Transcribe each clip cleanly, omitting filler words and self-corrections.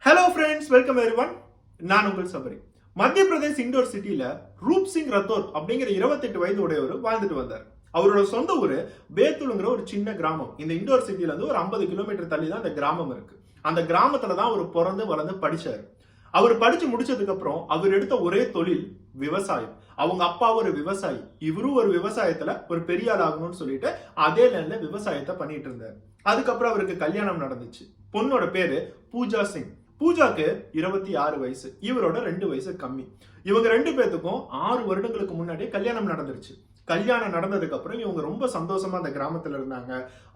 Hello friends, welcome everyone. நான் உங்கள் சபரி. மத்திய பிரதேஷ் இண்டோர் சிட்டியில ரூப் சிங் ரத்தோர் அப்படிங்கிற 28 வயது உடையவர் வாழ்ந்துட்டு வந்தார். அவரோட சொந்த ஊரு பேத்துலுங்கிற ஒரு சின்ன கிராமம். இந்த இண்டோர் சிட்டில இருந்து ஒரு 50 கிலோமீட்டர் தள்ளி தான் அந்த கிராமம் இருக்கு. அந்த கிராமத்துல தான் அவர் பிறந்து வளர்ந்து படிச்சாரு. அவர் படிச்சு முடிச்சதுக்கு அப்புறம் அவர் எடுத்த ஒரே தொழில் விவசாயம். அவங்க அப்பா ஒரு விவசாயி, இவரும் ஒரு விவசாயத்துல ஒரு பெரிய ஆள் ஆகணும்னு சொல்லிட்டு அதே லைன்ல விவசாயத்தை பண்ணிட்டு இருந்தார். அதுக்கப்புறம் அவருக்கு கல்யாணம் நடந்துச்சு. பொண்ணோட பேரு பூஜா சிங். பூஜாக்கு 26 வயசு, இவரோட 2 வயசு கம்மி. இவங்க 2 பேத்துக்கும் 6 வருடங்களுக்கு முன்னாடி கல்யாணம் நடந்துருச்சு. கல்யாணம் நடந்ததுக்கு அப்புறம் இவங்க ரொம்ப சந்தோஷமா அந்த கிராமத்துல இருந்தாங்க.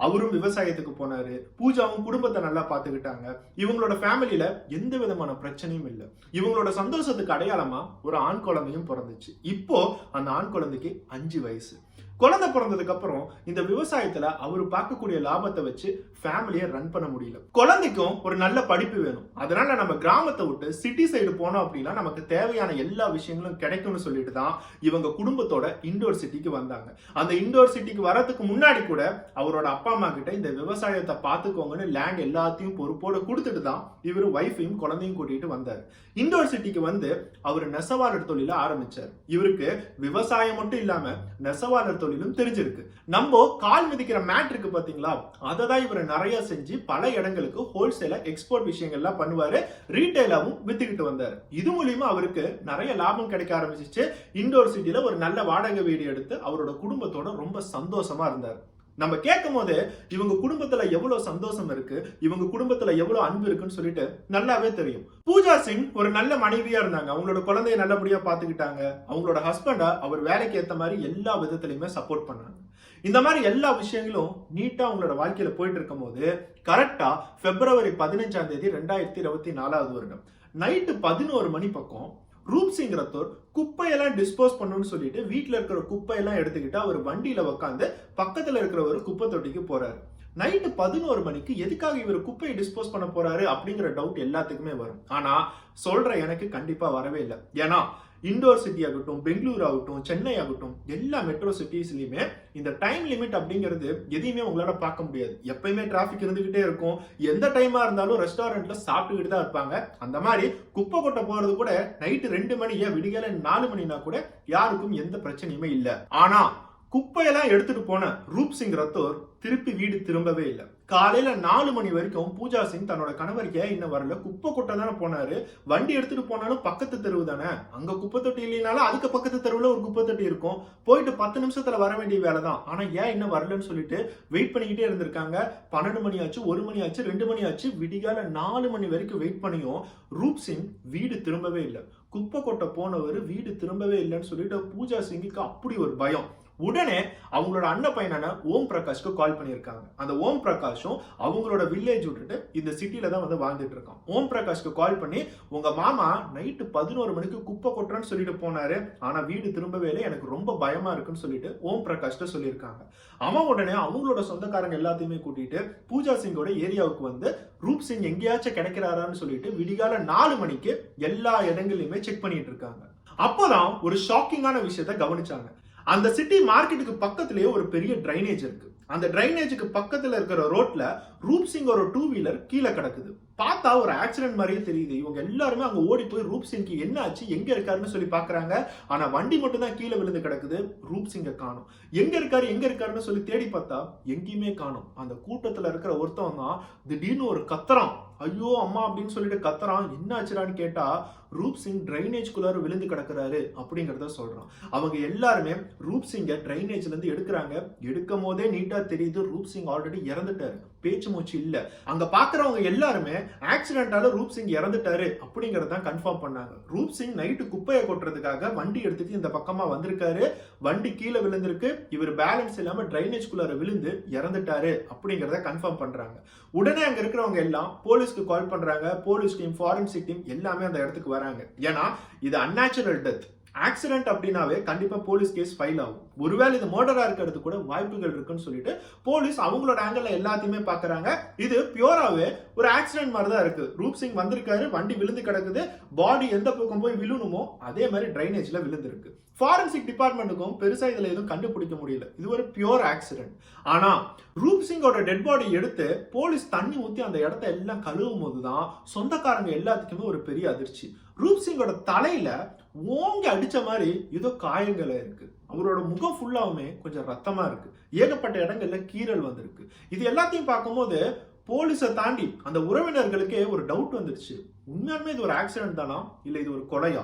அவரும் விவசாயத்துக்கு போனாரு. பூஜாவும் குடும்பத்தை நல்லா பாத்துக்கிட்டாங்க. இவங்களோட ஃபேமிலியில எந்த விதமான பிரச்சனையும் இல்லை. இவங்களோட சந்தோஷத்துக்கு அடையாளமா ஒரு ஆண் குழந்தையும் பிறந்துச்சு. இப்போ அந்த ஆண் குழந்தைக்கு 5 வயசு. குழந்தை பிறந்ததுக்கு அப்புறம் இந்த விவசாயத்துல அவரு பார்க்கக்கூடிய லாபத்தை வச்சு ஃபேமிலியை ரன் பண்ண முடியல. குழந்தைக்கும் ஒரு நல்ல படிப்பு வேணும். அதனால நம்ம கிராமத்தை விட்டு சிட்டி சைடு போனோம் அப்படின்னா நமக்கு தேவையான எல்லா விஷயங்களும் கிடைக்கும்னு சொல்லிட்டு தான் இவங்க குடும்பத்தோட இண்டோர் சிட்டிக்கு வந்தாங்க. அந்த இண்டோர் சிட்டிக்கு வரதுக்கு முன்னாடி கூட அவரோட அப்பா அம்மா கிட்ட இந்த விவசாயத்தை பார்த்துக்கோங்கன்னு லேண்ட் எல்லாத்தையும் பொறுப்போட கொடுத்துட்டு தான் இவரு வைஃபையும் குழந்தையும் கூட்டிட்டு வந்தாரு. இண்டோர் சிட்டிக்கு வந்து அவர் நெசவாளர் தொழில ஆரம்பிச்சார். இவருக்கு விவசாயம் மட்டும் இல்லாம நெசவாளர் தொழிலும் தெரிஞ்சிருக்கு. நம்ம கால் மிதிக்கிற மேட் இருக்கு பாத்தீங்களா, அதை தான் இவர் நிறைய செஞ்சு பல இடங்களுக்கு ஹோல்சேலா எக்ஸ்போர்ட் விஷயங்கள்லாம் பண்ணுவாரு. ரீட்டைலாவும் வித்துக்கிட்டு வந்தாரு. இது மூலியமா அவருக்கு நிறைய லாபம் கிடைக்க ஆரம்பிச்சிச்சு. இண்டோர் சிட்டில ஒரு நல்ல வாடகை வீடு எடுத்து அவரோட குடும்பத்தோட ரொம்ப சந்தோஷமா இருந்தார். நம்ம கேட்கும் போது இவங்க குடும்பத்துல எவ்வளவு சந்தோஷம் இருக்கு, இவங்க குடும்பத்துல எவ்வளவு அன்பு இருக்குன்னு சொல்லிட்டு நல்லாவே தெரியும். பூஜா சிங் ஒரு நல்ல மனைவியா இருந்தாங்க. அவங்களோட குழந்தைய நல்லபடியா பாத்துக்கிட்டாங்க. அவங்களோட ஹஸ்பண்டா அவர் வேலைக்கு ஏத்த மாதிரி எல்லா விதத்திலயுமே சப்போர்ட் பண்ணாங்க. இந்த மாதிரி எல்லா விஷயங்களும் நீட்டா அவங்களோட வாழ்க்கையில போயிட்டு இருக்கும் போது கரெக்டா பிப்ரவரி 15ஆம் தேதி 2024 வருடம் நைட்டு 11 மணி பக்கம் ரூப் சிங் ரத்தோர் குப்பையெல்லாம் டிஸ்போஸ் பண்ணணும்னு சொல்லிட்டு வீட்டுல இருக்கிற குப்பையெல்லாம் எடுத்துக்கிட்டு அவர் வண்டியில உட்காந்து பக்கத்துல இருக்கிற ஒரு குப்பை தொட்டிக்கு போறாரு. நைட்டு 11 மணிக்கு எதுக்காக இவர் குப்பையை டிஸ்போஸ் பண்ண போறாரு அப்படிங்கிற டவுட் எல்லாத்துக்குமே வரும். ஆனா சொல்ற எனக்கு கண்டிப்பா வரவே இல்லை. ஏன்னா இண்டோர் சிட்டி ஆகட்டும், பெங்களூர் ஆகட்டும், சென்னை ஆகட்டும், எல்லா மெட்ரோ சிட்டிஸ்லயுமே இந்த டைம் லிமிட் அப்படிங்கிறது எதையுமே உங்களால பார்க்க முடியாது. எப்பயுமே டிராபிக் இருந்துகிட்டே இருக்கும். எந்த டைமா இருந்தாலும் ரெஸ்டாரண்ட்ல சாப்பிட்டுக்கிட்டு தான் இருப்பாங்க. அந்த மாதிரி குப்பை கொட்ட போறது கூட நைட்டு 2 மணி, விடிகால 4 மணினா கூட யாருக்கும் எந்த பிரச்சனையுமே இல்லை. ஆனா குப்பையெல்லாம் எடுத்துட்டு போன ரூப் சிங் ரத்தோர் திருப்பி வீடு திரும்பவே இல்லை. காலையில 4 மணி வரைக்கும் பூஜா சிங் தன்னோட கணவர் ஏன் இன்னும் வரல, குப்பை கொட்ட தானே போனாரு, வண்டி எடுத்துட்டு போனாலும் பக்கத்து தெருவு தானே, அங்க குப்பை தொட்டி இல்லைனாலும் அதுக்கு பக்கத்து தெருவுல ஒரு குப்பை தொட்டி இருக்கும், போயிட்டு 10 நிமிஷத்துல வர வேண்டிய வேலை தான், ஆனா ஏன் இன்னும் வரலன்னு சொல்லிட்டு வெயிட் பண்ணிக்கிட்டே இருந்திருக்காங்க. 12 மணி ஆச்சு, 1 மணி ஆச்சு, 2 மணி ஆச்சு, விடிகால 4 மணி வரைக்கும் வெயிட் பண்ணியும் ரூப் சிங் வீடு திரும்பவே இல்லை. குப்பை கொட்ட போனவர் வீடு திரும்பவே இல்லைன்னு சொல்லிட்டு பூஜா சிங்குக்கு அப்படி ஒரு பயம். உடனே அவங்களோட அண்ணன் பையனான ஓம் பிரகாஷ்க்கு கால் பண்ணியிருக்காங்க. அந்த ஓம் பிரகாஷும் அவங்களோட வில்லேஜ் விட்டுட்டு இந்த சிட்டில தான் வந்து வாழ்ந்துட்டு இருக்கான். ஓம் பிரகாஷ்க்கு கால் பண்ணி, உங்க மாமா நைட்டு 11 மணிக்கு குப்பை கொட்டுறேன்னு சொல்லிட்டு போனாரு, ஆனா வீடு திரும்பவே இல்லை, எனக்கு ரொம்ப பயமா இருக்குன்னு சொல்லிட்டு ஓம் பிரகாஷ்ட சொல்லியிருக்காங்க. அவன் உடனே அவங்களோட சொந்தக்காரங்க எல்லாத்தையுமே கூட்டிட்டு பூஜா சிங்கோட ஏரியாவுக்கு வந்து ரூப் சிங் எங்கேயாச்சும் கிடைக்கிறாரான்னு சொல்லிட்டு விடிகால 4 மணிக்கு எல்லா இடங்களையுமே செக் பண்ணிட்டு இருக்காங்க. அப்போதான் ஒரு ஷாக்கிங்கான விஷயத்த கவனிச்சாங்க. அந்த சிட்டி மார்க்கெட்டுக்கு பக்கத்திலேயே ஒரு பெரிய டிரைனேஜ் இருக்கு. அந்த டிரைனேஜுக்கு பக்கத்துல இருக்கிற ரோட்ல ரூப் சிங் ஒரு 2 வீலர் கீழே கிடக்குது. பார்த்தா ஒரு ஆக்சிடென்ட் மாதிரியே தெரியுது. இவங்க எல்லாருமே அங்க ஓடி போய் ரூப் சிங்க்கு என்ன ஆச்சு, எங்க இருக்காருன்னு சொல்லி பாக்குறாங்க. ஆனா வண்டி மட்டும் தான் கீழே விழுந்து கிடக்குது. ரூப் சிங்க காணும். எங்க இருக்காருன்னு சொல்லி தேடி பார்த்தா எங்கேயுமே காணும். அந்த கூட்டத்துல இருக்கிற ஒருத்தவன் தான் திடீர்னு ஒரு கத்துறான். ஐயோ அம்மா அப்படின்னு சொல்லிட்டு கத்துறான். என்ன ஆச்சுடான்னு கேட்டா ரூப் சிங் டிரைனேஜ்குள்ளார விழுந்து கிடக்குறாரு அப்படிங்கறத சொல்றான். அவங்க எல்லாருமே ரூப் சிங்க டிரைனேஜ்ல இருந்து எடுக்கிறாங்க. எடுக்கும் போதே நீட்டா தெரியுது ரூப் சிங் ஆல்ரெடி இறந்துட்டாரு, பேச்சு மூச்சு இல்ல. அங்க பாக்குறவங்க எல்லாருமே ஆக்சிடென்டால ரூப் சிங் இறந்துட்டாரு அப்படிங்கறத கன்ஃபார்ம் பண்ணாங்க. ரூப் சிங் நைட்டு குப்பையை கொட்டுறதுக்காக வண்டி எடுத்துட்டு இந்த பக்கமா வந்திருக்காரு. வண்டி கீழே விழுந்திருக்கு. இவர் பேலன்ஸ் இல்லாம டிரைனேஜ்குள்ளார விழுந்து இறந்துட்டாரு அப்படிங்கறத கன்ஃபார்ம் பண்றாங்க. உடனே அங்க இருக்கிறவங்க எல்லாம் போலீஸ்க்கு கால் பண்றாங்க. போலீஸ் டீம், ஃபாரன்சிக் டீம் எல்லாமே அந்த இடத்துக்கு வராங்க. ஏன்னா இது அன்நேச்சுரல் டெத். ஆக்சிடென்ட் அப்படின்னாவே கண்டிப்பா போலீஸ் கேஸ் ஃபைல் ஆகும். ஒருவேளை இது மர்டரா இருக்கிறது கூட வாய்ப்புகள் இருக்குன்னு சொல்லிட்டு போலீஸ் அவங்களோட ஆங்கிள் எல்லாத்தையுமே பாக்குறாங்க. இது பியூராவே ஒரு ஆக்சிடென்ட் மாதிரி தான் இருக்கு. ரூப் சிங் வந்திருக்காரு, வண்டி விழுந்து கிடக்குது, பாடி எந்த பக்கம் போய் விழுணுமோ அதே மாதிரி டிரைனேஜ்ல விழுந்திருக்கு. ஃபாரன்சிக் டிபார்ட்மெண்ட்டுக்கும் பெருசா இதுல எதுவும் கண்டுபிடிக்க முடியல. இது ஒரு பியூர் ஆக்சிடென்ட். ஆனா ரூப் சிங்கோட டெட் பாடி எடுத்து போலீஸ் தண்ணி ஊத்தி அந்த இடத்த எல்லாம் கழுவும் போதுதான் சொந்தக்காரங்க எல்லாத்துக்குமே ஒரு பெரிய அதிர்ச்சி. ரூப் சிங்கோட தலையில ஓங்கி அடிச்ச மாதிரி ஏதோ காயங்கள் இருக்கு. அவரோட முகம் ஃபுல்லாவுமே கொஞ்சம் ரத்தமா இருக்கு. ஏகப்பட்ட இடங்கள்ல கீறல் வந்திருக்கு. இது எல்லாத்தையும் பார்க்கும்போது போலீஸை தாண்டி அந்த உறவினர்களுக்கே ஒரு டவுட் வந்துருச்சு. உண்மையாலுமே இது ஒரு ஆக்சிடென்ட் தானா இல்ல இது ஒரு கொலையா?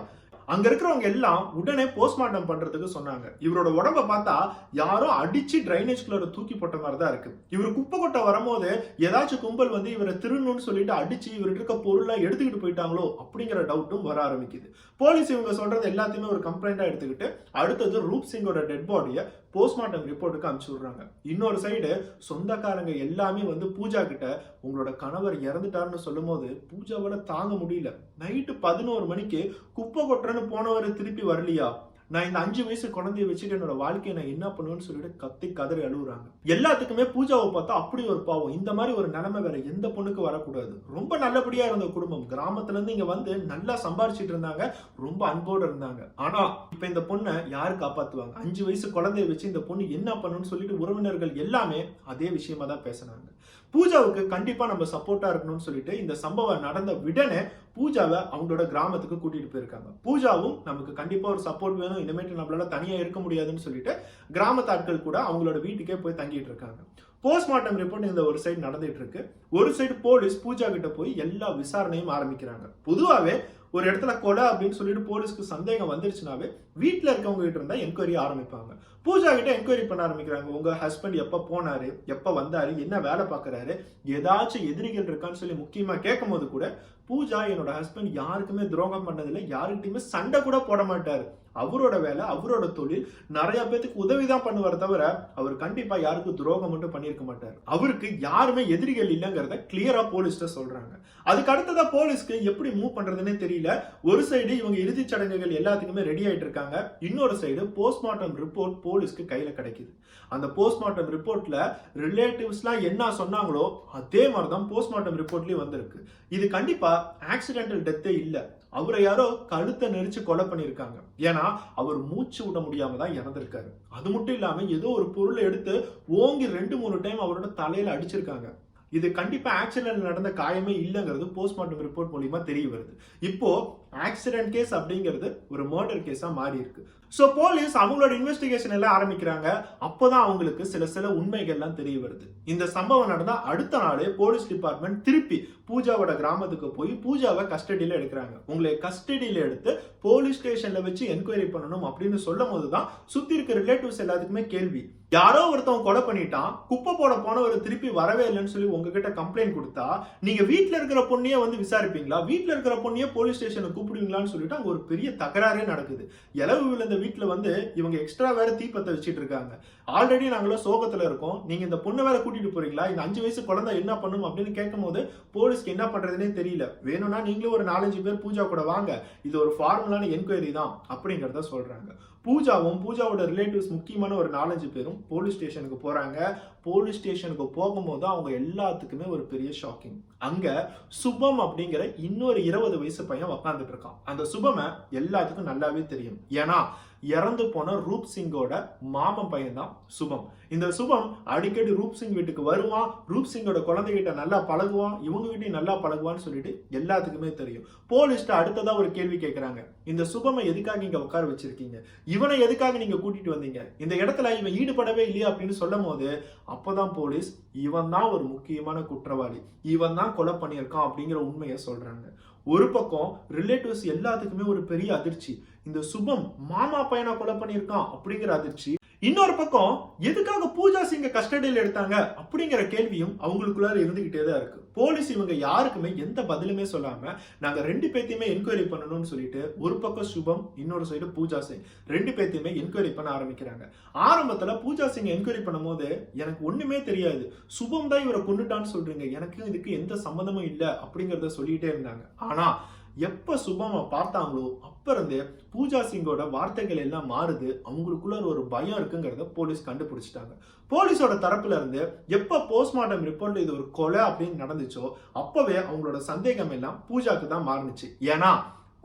அங்க இருக்கிறவங்க எல்லாம் உடனே போஸ்ட்மார்ட்டம் பண்றதுக்கு சொன்னாங்க. இவரோட உடம்ப பார்த்தா யாரோ அடிச்சு டிரைனேஜ்குள்ள தூக்கி போட்ட மாதிரி தான் இருக்கு. இவர் குப்பை கொட்ட வரும்போது ஏதாச்சும் கும்பல் வந்து இவரை திருணுன்னு சொல்லிட்டு அடிச்சு இவர்கிட்ட இருக்க பொருள்லாம் எடுத்துக்கிட்டு போயிட்டாங்களோ அப்படிங்கிற டவுட்டும் வர ஆரம்பிக்குது. போலீஸ் இவங்க சொல்றது எல்லாத்தையுமே ஒரு கம்ப்ளைண்டா எடுத்துக்கிட்டு அடுத்தது ரூப் சிங்கோட டெட் பாடியை போஸ்ட்மார்ட்டம் ரிப்போர்ட்டுக்கு அனுப்பிச்சு விடுறாங்க. இன்னொரு சைடு சொந்தக்காரங்க எல்லாமே வந்து பூஜா கிட்ட உங்களோட கணவர் இறந்துட்டாருன்னு சொல்லும் போது பூஜாவால தாங்க முடியல. நைட்டு 11 மணிக்கு குப்பை கொட்டுறன்னு போனவர் திருப்பி வரலையா, நான் இந்த 5 வயசு குழந்தைய வச்சுட்டு என்னோட வாழ்க்கையை நான் என்ன பண்ணுவேன்னு சொல்லிட்டு கத்தி கதறி அழுகுறாங்க. எல்லாத்துக்குமே பூஜாவை பார்த்தா அப்படி ஒரு பாவம். இந்த மாதிரி ஒரு நிலைமை வேற எந்த பொண்ணுக்கு வரக்கூடாது. ரொம்ப நல்லபடியா இருந்த குடும்பம், கிராமத்துல இருந்து இங்க வந்து நல்லா சம்பாரிச்சிட்டு இருந்தாங்க, ரொம்ப அன்போடு இருந்தாங்க. ஆனா இப்ப இந்த பொண்ணை யாரு காப்பாத்துவாங்க? 5 வயசு குழந்தைய வச்சு இந்த பொண்ணு என்ன பண்ணுன்னு சொல்லிட்டு உறவினர்கள் எல்லாமே அதே விஷயமா தான் பேசினாங்க. பூஜாவுக்கு கண்டிப்பா நம்ம சப்போர்ட்டா இருக்கணும்னு சொல்லிட்டு இந்த சம்பவம் நடந்த உடனே பூஜாவை அவங்களோட கிராமத்துக்கு கூட்டிட்டு போயிருக்காங்க. பூஜாவும் நமக்கு கண்டிப்பா ஒரு சப்போர்ட் வேணும், இனிமேட்டு நம்மளால தனியா இருக்க முடியாதுன்னு சொல்லிட்டு கிராமத்து ஆட்கள் கூட அவங்களோட வீட்டுக்கே போய் தங்கிட்டு இருக்காங்க. போஸ்ட்மார்ட்டம் ரிப்போர்ட் இந்த ஒரு சைடு நடந்துட்டு இருக்கு. ஒரு சைடு போலீஸ் பூஜா கிட்ட போய் எல்லா விசாரணையும் ஆரம்பிக்கிறாங்க. பொதுவாவே ஒரு இடத்துல கொலை அப்படின்னு சொல்லிட்டு போலீஸ்க்கு சந்தேகம் வந்துருச்சுனாவே வீட்டுல இருக்கவங்க கிட்ட இருந்தா என்கொயரி ஆரம்பிப்பாங்க. பூஜா கிட்ட என்கொயரி பண்ண ஆரம்பிக்கிறாங்க. உங்க ஹஸ்பண்ட் எப்ப போனாரு, எப்ப வந்தாரு, என்ன வேலை பாக்குறாரு, ஏதாச்சும் எதிரிகள் இருக்கான்னு சொல்லி முக்கியமா கேட்கும் போது கூட பூஜா என்னோட ஹஸ்பண்ட் யாருக்குமே துரோகம் பண்ணதில்லை, யாருக்கிட்டையுமே சண்டை கூட போட மாட்டாரு, அவரோட வேலை அவரோட தொழில், நிறைய பேருக்கு உதவிதான் பண்ணுவார் தவிர அவர் கண்டிப்பா யாருக்கும் துரோகம் மட்டும் பண்ணிருக்க மாட்டார், அவருக்கு யாருமே எதிரிகள் இல்லைங்கிறத கிளியரா போலீஸ்ட சொல்றாங்க. அதுக்கு அடுத்ததா போலீஸ்க்கு எப்படி மூவ் பண்றதுன்னே தெரியல. ஒரு சைடு இவங்க இறுதிச் சடங்குகள் எல்லாத்துக்குமே ரெடி ஆயிட்டு இருக்காங்க. இன்னொரு சைடு போஸ்ட்மார்ட்டம் ரிப்போர்ட் போலீஸ்க்கு கையில கிடைக்குது. அந்த போஸ்ட்மார்ட்டம் ரிப்போர்ட்ல ரிலேட்டிவ்ஸ்லாம் என்ன சொன்னாங்களோ அதே மாதிரிதான் போஸ்ட்மார்ட்டம் ரிப்போர்ட்லயும் வந்திருக்கு. இது கண்டிப்பா ஆக்சிடென்டல் டெத்தே இல்ல, அவரை யாரோ கழுத்தை நெரிச்சு கொலை பண்ணிருக்காங்க. ஏன்னா அவர் மூச்சு விட முடியாம தான் இறந்திருக்காரு. அது மட்டும் இல்லாம ஏதோ ஒரு பொருளை எடுத்து ஓங்கி 2-3 டைம் அவரோட தலையில அடிச்சிருக்காங்க. இது கண்டிப்பா ஆக்சிடென்ட் நடந்த காயமே இல்லைங்கிறது போஸ்ட்மார்ட்டம் ரிப்போர்ட் மூலமா தெரிய வருது. இப்போ ஆக்சிடென்ட் கேஸ் அப்படிங்கிறது ஒரு மர்டர் கேஸா மாறி இருக்கு. சோ போலீஸ் அவங்களோட இன்வெஸ்டிகேஷன் எல்லாம் ஆரம்பிக்கிறாங்க. அப்போதான் அவங்களுக்கு சில உண்மைகள்லாம் தெரிய வருது. இந்த சம்பவம் நடந்தா அடுத்த நாளே போலீஸ் டிபார்ட்மெண்ட் திருப்பி பூஜாவோட கிராமத்துக்கு போய் பூஜாவை கஸ்டடியில எடுக்கிறாங்க. உங்களை கஸ்டடியில எடுத்து போலீஸ் ஸ்டேஷன்ல வச்சு என்கொயரி பண்ணணும் அப்படின்னு சொல்லும் போதுதான் சுத்தி இருக்க ரிலேட்டிவ்ஸ் எல்லாத்துக்குமே கேள்வி. யாரோ ஒருத்தவங்க கொலை பண்ணிட்டான், குப்பை போட போனவர் திருப்பி வரவே இல்லைன்னு சொல்லி உங்ககிட்ட கம்ப்ளைண்ட் கொடுத்தா நீங்க வீட்டுல இருக்கிற பொண்ணையே வந்து விசாரிப்பீங்களா, வீட்டுல இருக்கிற பொண்ணையே போலீஸ் ஸ்டேஷனுக்கு கூப்பிடுவீங்களான்னு சொல்லிட்டு அங்க ஒரு பெரிய தகராறே நடக்குது. இளவு விழுந்த வீட்டுல வந்து இவங்க எக்ஸ்ட்ரா வேற தீப்பத்தை வச்சிட்டு இருக்காங்க. ஆல்ரெடி நாங்களும் சோகத்துல இருக்கோம், நீங்க இந்த பொண்ணை வேற கூட்டிட்டு போறீங்களா, இந்த 5 வயசு குழந்தை என்ன பண்ணும் அப்படின்னு கேட்கும் போது போலீஸ்க்கு என்ன பண்றதுன்னே தெரியல. வேணும்னா நீங்களும் ஒரு 4-5 பேர் பூஜா கூட வாங்க, இது ஒரு ஃபார்மலான என்கொயரி தான் அப்படிங்கறத சொல்றாங்க. பூஜாவும் பூஜாவோட ரிலேட்டிவ்ஸ் முக்கியமான ஒரு 4-5 பேரும் போலீஸ் ஸ்டேஷனுக்கு போறாங்க. போலீஸ் ஸ்டேஷனுக்கு போகும்போது அவங்க எல்லாத்துக்குமே ஒரு பெரிய ஷாக்கிங். அங்க சுபம் அப்படிங்கிற இன்னொரு 20 வயசு பையன் உட்காந்துட்டு இருக்கான். அந்த சுபம எல்லாத்துக்கும் நல்லாவே தெரியும். ஏன்னா இறந்து போன ரூப் சிங்கோட மாமன் பையன் தான் சுபம். இந்த சுபம் அடிக்கடி ரூப் சிங் வீட்டுக்கு வருவான், ரூப் சிங்கோட குழந்தைகிட்ட நல்லா பழகுவான், இவங்க கிட்டையும் நல்லா பழகுவான்னு சொல்லிட்டு எல்லாத்துக்குமே தெரியும். போலீஸ்ட அடுத்ததா ஒரு கேள்வி கேட்கிறாங்க. இந்த சுபமை எதுக்காக இங்க உட்கார வச்சிருக்கீங்க, இவனை எதுக்காக நீங்க கூட்டிட்டு வந்தீங்க, இந்த இடத்துல இவன் ஈடுபடவே இல்லையா அப்படின்னு சொல்லும் போது அப்பதான் போலீஸ் இவன் தான் ஒரு முக்கியமான குற்றவாளி, இவன் தான் கொலை பண்ணியிருக்கான் அப்படிங்கிற உண்மையை சொல்றாங்க. ஒரு பக்கம் ரிலேட்டிவ்ஸ் எல்லாத்துக்குமே ஒரு பெரிய அதிர்ச்சி, இந்த சுபம் மாமா பையனா கொலை பண்ணியிருக்கான் அப்படிங்கிற அதிர்ச்சி. இன்னொரு பக்கம் எதுக்காக பூஜா சிங்க கஸ்டடியில் எடுத்தாங்க அப்படிங்கிற கேள்வியும் அவங்களுக்குள்ளார இருந்துகிட்டே தான் இருக்கு. போலீஸ் இவங்க யாருக்குமே எந்த பதிலுமே சொல்லாம நாங்க 2 பேத்தையுமே என்கொயரி பண்ணணும்னு சொல்லிட்டு ஒரு பக்கம் சுபம், இன்னொரு சைடு பூஜா சிங் 2 பேத்தையுமே என்கொயரி பண்ண ஆரம்பிக்கிறாங்க. ஆரம்பத்துல பூஜா சிங் என்கொயரி பண்ணும் போது எனக்கு ஒண்ணுமே தெரியாது, சுபம் தான் இவரை கொண்டுட்டான்னு சொல்றீங்க, எனக்கு இதுக்கு எந்த சம்பந்தமும் இல்லை அப்படிங்கறத சொல்லிட்டே இருந்தாங்க. ஆனா எப்ப சுபம் பார்த்தாங்களோ அப்ப இருந்தே பூஜா சிங்கோட வார்த்தைகள் எல்லாம் மாறுது, அவங்களுக்குள்ள ஒரு பயம் இருக்குங்கிறத போலீஸ் கண்டுபிடிச்சிட்டாங்க. போலீஸோட தரப்புல இருந்து எப்ப போஸ்ட்மார்ட்டம் ரிப்போர்ட்ல இது ஒரு கொலை அப்படின்னு நடந்துச்சோ அப்பவே அவங்களோட சந்தேகம் எல்லாம் பூஜாக்கு தான் மாறுனுச்சு. ஏன்னா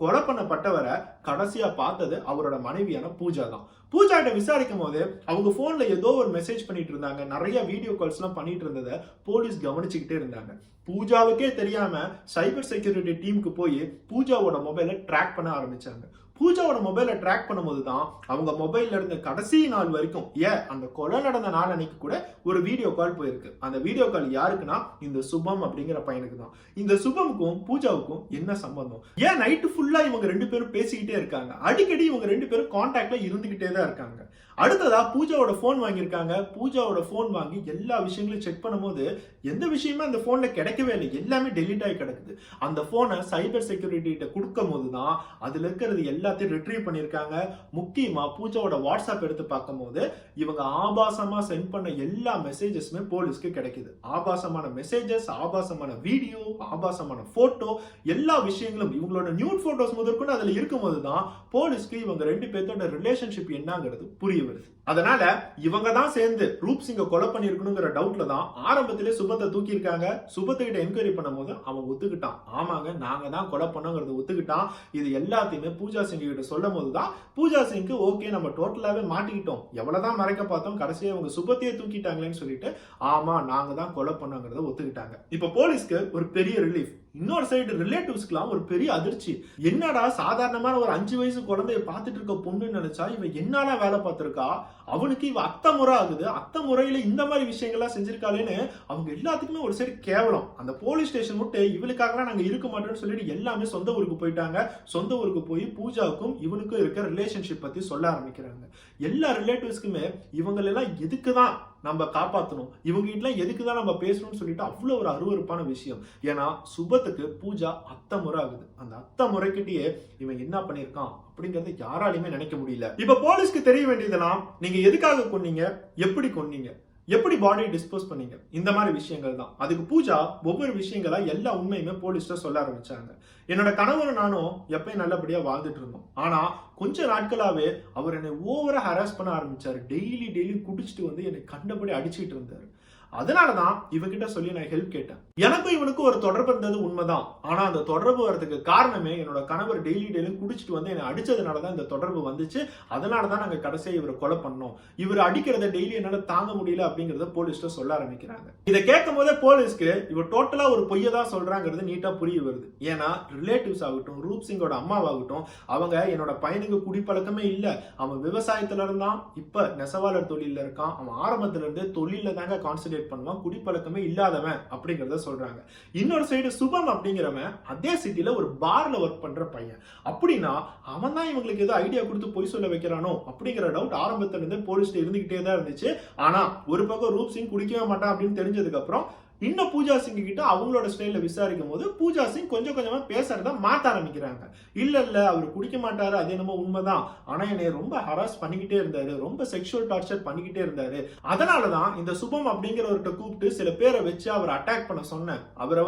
கொலை பண்ணப்பட்டவரை கடைசியா பார்த்தது அவரோட மனைவியான பூஜா தான். பூஜா கிட்ட விசாரிக்கும் போது அவங்க போன்ல ஏதோ ஒரு மெசேஜ் பண்ணிட்டு இருந்தாங்க, நிறைய வீடியோ கால்ஸ் எல்லாம் பண்ணிட்டு இருந்ததை போலீஸ் கவனிச்சுக்கிட்டே இருந்தாங்க. பூஜாவுக்கே தெரியாம சைபர் செக்யூரிட்டி டீமுக்கு போய் பூஜாவோட மொபைலை ட்ராக் பண்ண ஆரம்பிச்சாங்க. பூஜாவோட மொபைலை ட்ராக் பண்ணும்போது தான் அவங்க மொபைல்ல இருந்த கடைசி நாள் வரைக்கும், அந்த கொலை நடந்த நாள் அன்னைக்கு கூட ஒரு வீடியோ கால் போயிருக்கு. அந்த வீடியோ கால் யாருக்குன்னா இந்த சுபம் அப்படிங்கிற பையனுக்கு தான். இந்த சுபமுக்கும் பூஜாவுக்கும் என்ன சம்பந்தம்? ஏன் நைட்டு ஃபுல்லா இவங்க ரெண்டு பேரும் பேசிக்கிட்டே இருக்காங்க, அடிக்கடி இவங்க ரெண்டு பேரும் கான்டாக்ட்ல இருந்துகிட்டே தான் இருக்காங்க. அடுத்ததா பூஜாவோட போன் வாங்கியிருக்காங்க. பூஜாவோட போன் வாங்கி எல்லா விஷயங்களையும் செக் பண்ணும்போது எந்த விஷயமே அந்த போன்ல கிடைக்கவே இல்லை, எல்லாமே டெலீட் ஆகி கிடக்குது. அந்த போனை சைபர் செக்யூரிட்டி கிட்ட கொடுக்கும் போதுதான் அதுல இருக்கிறது எல்லாத்தையும் ரிட்ரீவ் பண்ணிருக்காங்க. முக்கியமா பூஜாவோட வாட்ஸ்அப் எடுத்து பார்க்கும் போது இவங்க ஆபாசமா சென்ட் பண்ண எல்லா மெசேஜஸ்மே போலீஸ்க்கு கிடைக்குது. ஆபாசமான மெசேஜஸ், ஆபாசமான வீடியோ, ஆபாசமான போட்டோ, எல்லா விஷயங்களும் இவங்களோட நியூட் போட்டோஸ் முதற்கொண்டு அதுல இருக்கும் போதுதான் போலீஸ்க்கு இவங்க ரெண்டு பேர்த்தோட ரிலேஷன்ஷிப் என்னங்கிறது புரிய வருது. அதனால இவங்க தான் சேர்ந்து ரூப் சிங்கை கொலை பண்ணிருக்கணுங்கிற டவுட்ல தான் ஆரம்பத்திலே சுபத்தை தூக்கி இருக்காங்க. சுபத்துக்கிட்ட என்கொயரி பண்ணும்போது அவன் ஒத்துக்கிட்டான், ஆமாங்க நாங்க தான் கொலை பண்ணோங்கிறத ஒத்துக்கிட்டான். இது எல்லாத்தையுமே பூஜா சிங் கிட்ட சொல்லும் போதுதான் பூஜா சிங்க்கு ஓகே நம்ம டோட்டலாவே மாட்டிக்கிட்டோம், எவ்வளவுதான் மறைக்க பார்த்தோம், கடைசியா அவங்க சுபத்தையே தூக்கிட்டாங்களேன்னு சொல்லிட்டு ஆமா நாங்க தான் கொலை பண்ணோங்கிறத ஒத்துக்கிட்டாங்க. இப்ப போலீஸ்க்கு ஒரு பெரிய ரிலீஃப். இன்னொரு சைடு ரிலேட்டிவ்ஸ்க்குலாம் ஒரு பெரிய அதிர்ச்சி. என்னடா சாதாரணமான ஒரு 5 வயசு குழந்தைய பார்த்துட்டு இருக்க பொண்ணுன்னு நினைச்சா இவன் என்னால வேலை பார்த்திருக்கா, அவனுக்கு இவ அத்தை முறை ஆகுது, அத்தை முறையில இந்த மாதிரி விஷயங்கள்லாம் செஞ்சிருக்காளேன்னு அவங்க எல்லாத்துக்குமே ஒரு சைடு கேவலம். அந்த போலீஸ் ஸ்டேஷன் விட்டு இவளுக்காக நாங்க இருக்க மாட்டோம்னு சொல்லிட்டு எல்லாமே சொந்த ஊருக்கு போயிட்டாங்க. சொந்த ஊருக்கு போய் பூஜாவுக்கும் இவனுக்கும் இருக்கிற ரிலேஷன்ஷிப் பத்தி சொல்ல ஆரம்பிக்கிறாங்க. எல்லா ரிலேட்டிவ்ஸ்க்குமே இவங்களெல்லாம் எதுக்குதான் நம்ம காப்பாற்றணும், இவங்க கிட்ட எதுக்குதான் நம்ம பேசணும்னு சொல்லிட்டு அவ்வளவு ஒரு அருவருப்பான விஷயம். ஏன்னா சுபத்துக்கு பூஜா அத்தை முறை ஆகுது. அந்த அத்தை முறைக்கிட்டே இவன் என்ன பண்ணிருக்கான் அப்படிங்கறத யாராலையுமே நினைக்க முடியல. இப்ப போலீஸ்க்கு தெரிய வேண்டியதெல்லாம் நீங்க எதுக்காக கொன்னீங்க, எப்படி கொன்னீங்க, எப்படி பாடியை டிஸ்போஸ் பண்ணீங்க, இந்த மாதிரி விஷயங்கள் தான். அதுக்கு பூஜா ஒவ்வொரு விஷயங்களா எல்லா உண்மையுமே போலீஸ்ல சொல்ல ஆரம்பிச்சாங்க. என்னோட கணவரும் நானும் எப்பயும் நல்லபடியா வாழ்ந்துட்டு இருந்தோம். ஆனா கொஞ்ச நாட்களாவே அவர் என்னை ஓவரா ஹராஸ் பண்ண ஆரம்பிச்சாரு. டெய்லி குடிச்சிட்டு வந்து என்னை கண்டபடி அடிச்சுட்டு இருந்தாரு. அதனாலதான் இவகிட்ட சொல்லி நான் ஹெல்ப் கேட்டேன். எனக்கும் இவனுக்கும் ஒரு தொடர்பு இருந்தது உண்மைதான். ஆனா அந்த தொடர்பு வரதுக்கு காரணமே என்னோட கணவர் டெய்லி குடிச்சிட்டு வந்து என்னை அடிச்சதுனாலதான் இந்த தொடர்பு வந்துச்சு. அதனாலதான் நாங்க கடைசியா இவரை கொலை பண்ணோம். இவர் அடிக்கிறத டெய்லி என்னால தாங்க முடியல அப்படிங்கறத போலீஸ்ல சொல்ல ஆரம்பிக்கிறாங்க. இதை கேட்கும் போதே போலீஸ்க்கு இவர் டோட்டலா ஒரு பொய்யதான் சொல்றாங்கிறது நீட்டா புரிய வருது. ஏன்னா ரிலேட்டிவ்ஸ் ஆகட்டும், ரூப் சிங்கோட அம்மாவாகட்டும், அவங்க என்னோட பையனுக்கு குடிப்பழக்கமே இல்ல, அவன் விவசாயத்துல இருந்தான், இப்ப நெசவாளர் தொழில இருக்கான், அவன் ஆரம்பத்துல இருந்தே தொழில தாங்க கான்சென்ட்ரேட் பண்ணுவான், குடிப்பழக்கமே இல்லாதவன் அப்படிங்கறத சொல்றாங்க. இன்னொரு சைடு சுபம் அப்படிங்கிறவன் அதே சிட்டில ஒரு பார்ல ஒர்க் பண்ற பையன். அப்படின்னா அவன் தான் இவங்களுக்கு ஏதோ ஐடியா கொடுத்து பொய் சொல்ல வைக்கிறானோ அப்படிங்கிற டவுட் ஆரம்பத்துல இருந்து போலீஸ்ல இருந்துகிட்டே தான் இருந்துச்சு. ஆனா ஒரு பக்கம் ரூப் சிங் குடிக்கவே மாட்டான் அப்படின்னு தெரிஞ்சதுக்கு அப்புறம் இன்னும் பூஜா சிங் கிட்ட அவங்களோட ஸ்டைல விசாரிக்கும் போது பூஜா சிங் கொஞ்சம் கொஞ்சமா பேசுறத மாத்த ஆரம்பிக்கிறாங்க. இல்ல அவர் குடிக்க மாட்டாரு, அது என்னமோ உண்மைதான், ஆனா என்னை ரொம்ப ஹராஸ் பண்ணிக்கிட்டே இருந்தாரு, ரொம்ப செக்ஷுவல் டார்ச்சர் பண்ணிக்கிட்டே இருந்தாரு. அதனாலதான் இந்த சுபம் அப்படிங்கிறவர்கிட்ட கூப்பிட்டு சில பேரை வச்சு அவரை அட்டாக் பண்ண சொன்னேன். அவரை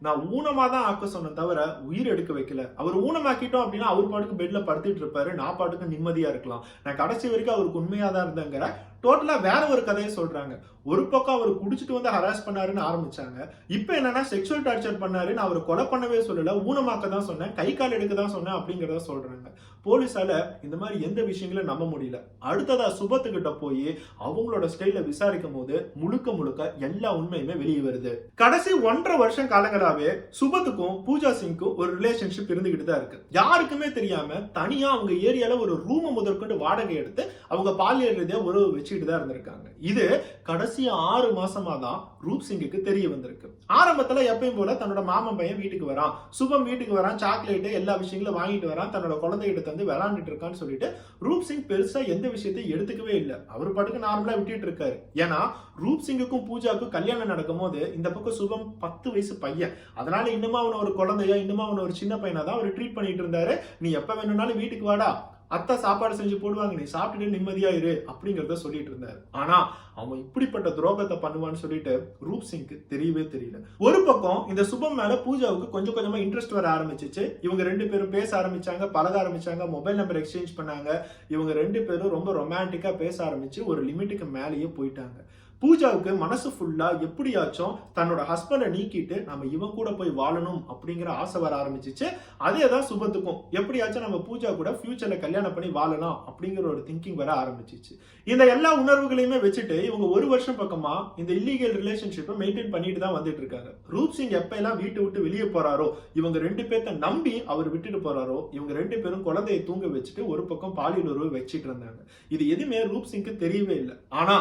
நான் ஊனமா தான் ஆக்க சொன்னேன் தவிர உயிர் எடுக்க வைக்கல. அவர் ஊனமாக்கிட்டோம் அப்படின்னா அவர் பாட்டுக்கு பெட்ல படுத்துட்டு இருப்பாரு, நான் பாட்டுக்கு நிம்மதியா இருக்கலாம். நான் கடைசி வரைக்கும் அவருக்கு உண்மையா தான் இருந்தேங்கிற டோட்டலா வேற ஒரு கதையை சொல்றாங்க. ஒரு பக்கம் அவர் குடிச்சிட்டு வந்து ஹராஸ் பண்ணாருன்னு ஆரம்பிச்சாங்க. இப்ப என்னன்னா செக்ஷுவல் டார்ச்சர் பண்ணாரு, நான் அவர் கொலை பண்ணவே சொல்லல, ஊனமாக்க தான் சொன்னேன், கை கால் எடுக்க தான் சொன்னேன் அப்படிங்கறத சொல்றாங்க. போலீஸால இந்த மாதிரி எந்த விஷயங்களும் நம்ப முடியல. அடுத்ததா சுபத்துக்கிட்ட போய் அவங்களோட ஸ்டைல விசாரிக்கும் போது முழுக்க எல்லா உண்மையுமே வெளியே வருது. கடைசி 1.5 வருஷம் காலங்களாவே சுபத்துக்கும் பூஜா சிங்க்கும் ஒரு ரிலேஷன்ஷிப் இருந்துகிட்டு தான் இருக்கு. யாருக்குமே தெரியாம தனியா அவங்க ஏரியால ஒரு ரூம் முதற்கொண்டு வாடகை எடுத்து அவங்க பாலியல் ரீதியா உறவு வச்சுட்டு தான் இருந்திருக்காங்க. இது கடைசி 6 மாசமா தான் ரூப் சிங்குக்கு தெரிய வந்திருக்கு. ஆரம்பத்துல எப்பயும் போல தன்னோட மாமன் பையன் வீட்டுக்கு வரான், சுபம் வீட்டுக்கு வரான், சாக்லேட் எல்லா விஷயங்களும் வாங்கிட்டு வரான், தன்னோட குழந்தைகிட்ட வந்து விளையாண்டுட்டு இருக்கான்னு சொல்லிட்டு ரூப் சிங் பெருசா எந்த விஷயத்தையும் எடுத்துக்கவே இல்லை. அவர் பாட்டுக்கு நார்மலா விட்டுட்டு இருக்காரு. ஏன்னா ரூப் சிங்குக்கும் பூஜாவுக்கும் கல்யாணம் நடக்கும் போது இந்த பக்கம் சுபம் 10 வயசு பையன். அதனால இன்னுமா அவனை ஒரு குழந்தையா, இன்னுமா அவனை ஒரு சின்ன பையனா தான் அவர் ட்ரீட் பண்ணிட்டு இருந்தாரு. நீ எப்ப வேணும்னாலும் வீட்டுக்கு வாடா, அத்தை சாப்பாடு செஞ்சு போடுவாங்க, நீ சாப்பிட்டுட்டு நிம்மதியா இரு அப்படிங்கறத சொல்லிட்டு இருந்தாரு. ஆனா அவன் இப்படிப்பட்ட துரோகத்தை பண்ணுவான்னு சொல்லிட்டு ரூப் சிங்க்கு தெரியவே தெரியல. ஒரு பக்கம் இந்த சுபம் மேல பூஜாவுக்கு கொஞ்சம் கொஞ்சமா இன்ட்ரெஸ்ட் வர ஆரம்பிச்சிச்சு. இவங்க ரெண்டு பேரும் பேச ஆரம்பிச்சாங்க, பழக ஆரம்பிச்சாங்க, மொபைல் நம்பர் எக்ஸ்சேஞ்ச் பண்ணாங்க. இவங்க ரெண்டு பேரும் ரொம்ப ரொமான்டிக்கா பேச ஆரம்பிச்சு ஒரு லிமிட்டுக்கு மேலேயே போயிட்டாங்க. பூஜாவுக்கு மனசு ஃபுல்லா எப்படியாச்சும் தன்னோட ஹஸ்பண்டை நீக்கிட்டு நம்ம இவன் கூட போய் வாழணும் அப்படிங்கிற ஆசை வர ஆரம்பிச்சிச்சு. அதே தான் சுபத்துக்கும், எப்படியாச்சும் நம்ம பூஜா கூட ஃபியூச்சர்ல கல்யாணம் பண்ணி வாழலாம் அப்படிங்கிற ஒரு திங்கிங் வர ஆரம்பிச்சிச்சு. இந்த எல்லா உணர்வுகளையுமே வச்சுட்டு இவங்க ஒரு வருஷம் பக்கமா இந்த இல்லீகல் ரிலேஷன்ஷிப்பை மெயின்டைன் பண்ணிட்டு தான் வந்துட்டு இருக்காங்க. ரூப் சிங் எப்ப எல்லாம் வீட்டை விட்டு வெளியே போறாரோ, இவங்க ரெண்டு பேர்த்த நம்பி அவர் விட்டுட்டு போறாரோ, இவங்க ரெண்டு பேரும் குழந்தையை தூங்க வச்சுட்டு ஒரு பக்கம் பாலியல் உறவு வச்சிட்டு இருந்தாங்க. இது எதுவுமே ரூப் சிங்க்கு தெரியவே இல்லை. ஆனா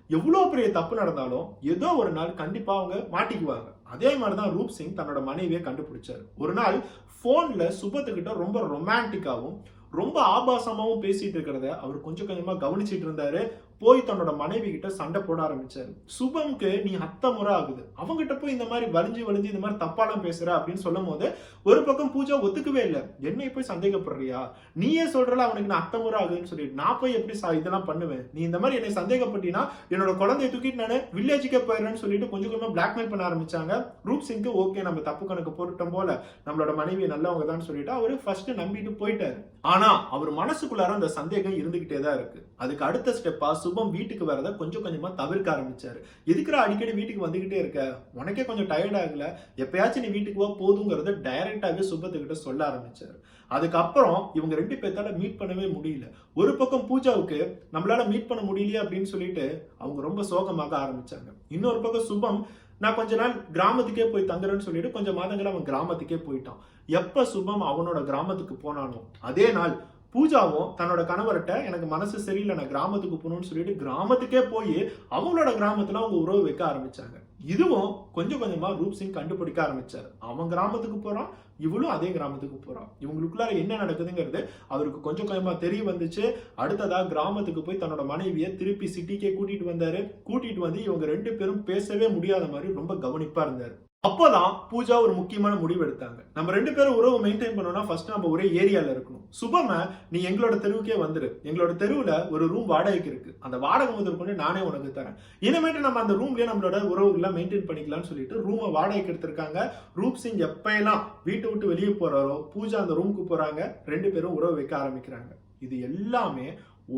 எவ்வளவு பெரிய தப்பு நடந்தாலும் ஏதோ ஒரு நாள் கண்டிப்பா அவங்க மாட்டிக்குவாங்க. அதே மாதிரிதான் ரூப் சிங் தன்னோட மனைவியை கண்டுபிடிச்சாரு. ஒரு நாள் போன்ல சுபத்துக்கிட்ட ரொம்ப ரொமான்டிக்காவும் ரொம்ப ஆபாசமாவும் பேசிட்டு இருக்கிறத அவர் கொஞ்சம் கொஞ்சமா கவனிச்சிட்டு இருந்தாரு. போய் தன்னோட மனைவி கிட்ட சண்டை போட ஆரம்பிச்சாரு. சுபம்க்கு நீ அத்தை முறை ஆகுது, அவங்கிட்ட போய் இந்த மாதிரி வலிஞ்சு இந்த மாதிரி தப்பாலாம் பேசுற அப்படின்னு சொல்லும் போது ஒரு பக்கம் பூஜா ஒத்துக்கவே இல்லை. என்னை போய் சந்தேகப்படுறியா, நீயே சொல்றல அவனுக்கு நான் அத்தை முறை ஆகுதுன்னு சொல்லிட்டு நான் போய் எப்படி இதெல்லாம் பண்ணுவேன், நீ இந்த மாதிரி என்னை சந்தேகப்பட்டினா என்னோட குழந்தைய தூக்கிட்டு நான் வில்லேஜுக்கே போயிடுறேன்னு சொல்லிட்டு கொஞ்சம் கொஞ்சமா பிளாக்மெயில் பண்ண ஆரம்பிச்சாங்க. ரூப் சிங்க்கு ஓகே நம்ம தப்பு கணக்கு போட்டுட்டோம் போல, நம்மளோட மனைவி நல்லவங்க தான் சொல்லிட்டு அவரு ஃபர்ஸ்ட் நம்பிட்டு போயிட்டாரு. ஆனா அவர் மனசுக்குள்ளார அந்த சந்தேகம் இருந்துகிட்டே தான் இருக்கு. அதுக்கு அடுத்த ஸ்டெப்பா சுபம் வீட்டுக்கு வரத கொஞ்சம் கொஞ்சமா தவிர்க்க ஆரம்பிச்சாரு. எதுக்குற அடிக்கடி வீட்டுக்கு வந்துகிட்டே இருக்க, உனக்கே கொஞ்சம் டயர்ட் ஆகல, எப்பயாச்சும் நீ வீட்டுக்கு வா போதுங்கிறத டைரக்டாவே சுபத்துக்கிட்ட சொல்ல ஆரம்பிச்சாரு. அதுக்கப்புறம் இவங்க ரெண்டு பேர்த்தால மீட் பண்ணவே முடியல. ஒரு பக்கம் பூஜாவுக்கு நம்மளால மீட் பண்ண முடியலையே அப்படின்னு சொல்லிட்டு அவங்க ரொம்ப சோகமாக ஆரம்பிச்சாங்க. இன்னொரு பக்கம் சுபம் நான் கொஞ்ச நாள் கிராமத்துக்கே போய் தங்குறேன்னு சொல்லிட்டு கொஞ்சம் மாதங்கள் அவன் கிராமத்துக்கே போயிட்டான். எப்ப சுபம் அவனோட கிராமத்துக்கு போனானோ அதே நாள் பூஜாவும் தன்னோட கணவர்கிட்ட எனக்கு மனசு சரியில்லை நான் கிராமத்துக்கு போகணும்னு சொல்லிட்டு கிராமத்துக்கே போய் அவங்களோட கிராமத்துல அவங்க உறவு வைக்க ஆரம்பிச்சாங்க. இதுவும் கொஞ்சம் கொஞ்சமா ரூப் சிங் கண்டுபிடிக்க ஆரம்பிச்சாரு. அவன் கிராமத்துக்கு போறான், இவளும் அதே கிராமத்துக்கு போறான். இவங்களுக்குள்ளார என்ன நடக்குதுங்கிறது அவருக்கு கொஞ்சம் கொஞ்சமா தெரிய வந்துச்சு. அடுத்ததா கிராமத்துக்கு போய் தன்னோட மனைவியை திருப்பி சிட்டிக்கே கூட்டிட்டு வந்தாரு. கூட்டிட்டு வந்து இவங்க ரெண்டு பேரும் பேசவே முடியாத மாதிரி ரொம்ப கவனிப்பா இருந்தாரு. அப்போதான் பூஜா ஒரு முக்கியமான முடிவு எடுத்தாங்க. நம்ம ரெண்டு பேரும் உறவு மெயின்டைன் பண்ணோம்னா ஃபர்ஸ்ட் நம்ம ஒரே ஏரியால இருக்கணும். சுபம நீ எங்களோட தெருவுக்கே வந்துரு, எங்களோட தெருவுல ஒரு ரூம் வாடகைக்கு இருக்கு, அந்த வாடகை முதல் கொண்டு நானே உனக்கு தரேன், இனிமேட்டு நம்ம அந்த ரூம்லயே நம்மளோட உறவுகளை மெயின்டைன் பண்ணிக்கலாம்னு சொல்லிட்டு ரூமை வாடகைக்கு எடுத்திருக்காங்க. ரூப் சிங் எப்பெல்லாம் வீட்டை விட்டு வெளியே போறாரோ பூஜா அந்த ரூமுக்கு போறாங்க, ரெண்டு பேரும் உறவு வைக்க ஆரம்பிக்கிறாங்க. இது எல்லாமே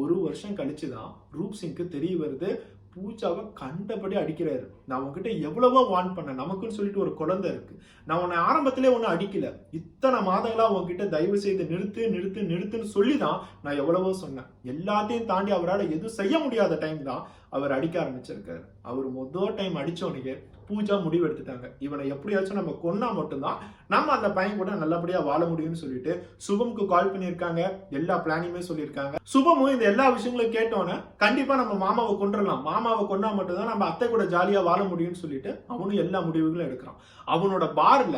ஒரு வருஷம் கழிச்சுதான் ரூப் சிங்க்கு தெரிய வருது. பூஜாவை கண்டபடி அடிக்கிறாரு. நான் உங்ககிட்ட எவ்வளவோ வார்ன் பண்ணேன், நமக்குன்னு சொல்லிட்டு ஒரு குழந்தை இருக்கு, நான் உன்னை ஆரம்பத்திலே ஒன்னும் அடிக்கல, இத்தனை மாதங்களா உங்ககிட்ட தயவு செய்து நிறுத்துன்னு சொல்லிதான் நான் எவ்வளவோ சொன்னேன். எல்லாத்தையும் தாண்டி அவரால் எதுவும் செய்ய முடியாத டைம் தான் அவர் அடிக்க ஆரம்பிச்சிருக்காரு. அவர் முதல் டைம் அடிச்சோன்னே பூஜா முடிவு எடுத்துட்டாங்க, இவனை எப்படியாச்சும் நம்ம கொன்னா மட்டும்தான் நம்ம அந்த பையன் கூட நல்லபடியா வாழ முடியும்னு சொல்லிட்டு சுபம்க்கு கால் பண்ணியிருக்காங்க. எல்லா பிளானிங்குமே சொல்லியிருக்காங்க. சுபமும் இந்த எல்லா விஷயங்களும் கேட்டோன்னே கண்டிப்பா நம்ம மாமாவை கொண்டுடலாம், மாமாவை கொண்டா மட்டும்தான் நம்ம அத்தை கூட ஜாலியா வாழ முடியும்னு சொல்லிட்டு அவனும் எல்லா முடிவுகளும் எடுக்கிறான். அவனோட பார்ல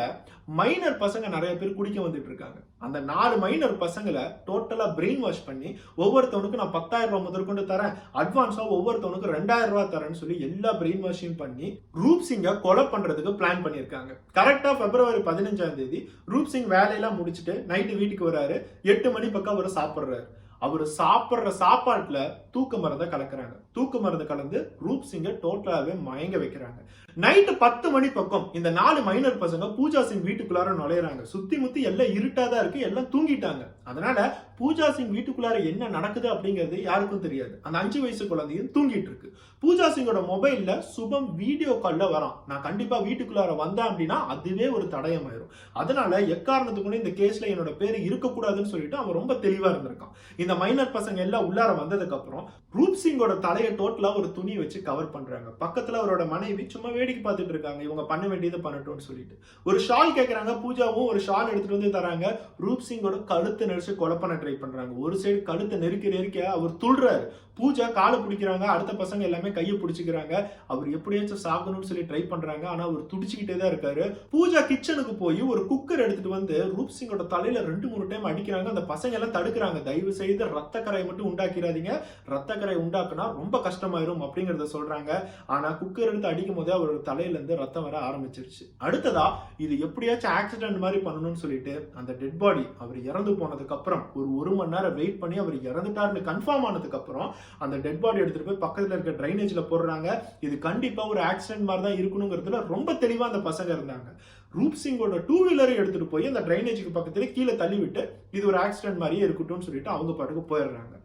மைனர் பசங்க நிறைய பேர் குடிக்க வந்துட்டு இருக்காங்க. அந்த 4 மைனர் பசங்களை டோட்டலா பிரெயின் வாஷ் பண்ணி ஒவ்வொருத்தவனுக்கு நான் 10,000 ரூபாய் முதற்கொண்டு தரேன், அட்வான்ஸா ஒவ்வொருத்தவனுக்கு 2,000 ரூபாய் தரேன்னு சொல்லி எல்லா பிரெயின் வாஷிங் பண்ணி ரூப் சிங்கை கொலை பண்றதுக்கு பிளான் பண்ணிருக்காங்க. கரெக்டா பிப்ரவரி 15ஆம் தேதி ரூப் சிங் வேலையெல்லாம் முடிச்சுட்டு நைட்டு வீட்டுக்கு வராரு. 8 மணி பக்கம் அவர் சாப்பிடுறாரு. அவர் சாப்பிடுற சாப்பாட்டுல தூக்க மருந்தை கலக்குறாங்க. தூக்க மருந்து கலந்து ரூப் சிங்கை டோட்டலாவே மயங்க வைக்கிறாங்க. நைட்டு 10 மணி பக்கம் இந்த 4 மைனர் பசங்க பூஜா சிங் வீட்டுக்குள்ளார நுழையிறாங்க. சுத்தி முத்தி எல்லாம் இருட்டாதான் இருக்கு, எல்லாம் தூங்கிட்டாங்க. அதனால பூஜா சிங் வீட்டுக்குள்ளார என்ன நடக்குது அப்படிங்கிறது யாருக்கும் தெரியாது. அந்த 5 வயசு குழந்தையும் தூங்கிட்டு இருக்கு. பூஜா சிங்கோட மொபைல்ல சுபம் வீடியோ கால்ல வரான், நான் கண்டிப்பா வீட்டுக்குள்ளார வந்தேன் அப்படின்னா அதுவே ஒரு தடயம் ஆயிரும், அதனால எக்காரணத்துக்கு இந்த கேஸ்ல என்னோட பேரு இருக்கக்கூடாதுன்னு சொல்லிட்டு அவன் ரொம்ப தெளிவா இருந்திருக்கான். இந்த மைனர் பசங்க எல்லாம் உள்ளார வந்ததுக்கு அப்புறம் ரூப் சிங்கோட தலையை டோட்டலா ஒரு துணி வச்சு கவர் பண்றாங்க. பக்கத்துல அவரோட மனைவி சும்மா வேடிக்கை பார்த்துட்டு இருக்காங்க, இவங்க பண்ண வேண்டியதை பண்ணட்டும்னு சொல்லிட்டு. ஒரு ஷால் கேட்கறாங்க, பூஜாவும் ஒரு ஷால் எடுத்துட்டு வந்து தராங்க. ரூப் சிங்கோட கழுத்தை நெரிச்சு கொலை பண்ண ட்ரை பண்றாங்க. ஒரு சைடு கழுத்தை நெருக்கி அவர் துள்றாரு. பூஜா காலை பிடிக்கிறாங்க, அடுத்த பசங்க எல்லாமே கையை பிடிச்சிக்கிறாங்க. அவர் எப்படியாச்சும் சாகணும்னு சொல்லி ட்ரை பண்றாங்க. ஆனா அவர் துடிச்சுக்கிட்டே தான் இருக்காரு. பூஜா கிச்சனுக்கு போய் ஒரு குக்கர் எடுத்துட்டு வந்து ரூப் சிங்கோட தலையில 2-3 டைம் அடிக்கிறாங்க. அந்த பசங்க எல்லாம் தடுக்கிறாங்க. தயவு செய்து ரத்த கரை மட்டும் உண்டாக்கிறாதீங்க, ரத்த கரை உண்டாக்குனா ரொம்ப கஷ்டமாயிரும் அப்படிங்கறத சொல்றாங்க. ஆனா குக்கர் எடுத்து அடிக்கும் போதே அவரோட தலையில இருந்து ரத்தம் வர ஆரம்பிச்சிருச்சு. அடுத்ததா இது எப்படியாச்சும் ஆக்சிடென்ட் மாதிரி பண்ணணும்னு சொல்லிட்டு அந்த டெட் பாடி அவர் இறந்து போனதுக்கு அப்புறம் ஒரு மணி நேரம் வெயிட் பண்ணி அவர் இறந்துட்டாருன்னு கன்ஃபார்ம் ஆனதுக்கு அப்புறம் அந்த டெட் பாடி எடுத்துட்டு போய் பக்கத்துல இருக்க ட்ரைனேஜ்ல போடுறாங்க. இது கண்டிப்பா ஒரு ஆக்சிடென்ட் மாதிரி தான் இருக்கணுங்கிறதுல ரொம்ப தெளிவா அந்த பசங்க இருந்தாங்க. ரூப் சிங்கோட 2 வீலரை எடுத்துட்டு போய் அந்த ட்ரைனேஜுக்கு பக்கத்துல கீழே தள்ளி விட்டு இது ஒரு ஆக்சிடென்ட் மாதிரியே இருக்கட்டும்னு சொல்லிட்டு அவங்க பாட்டுக்கு போயிடுறாங்க.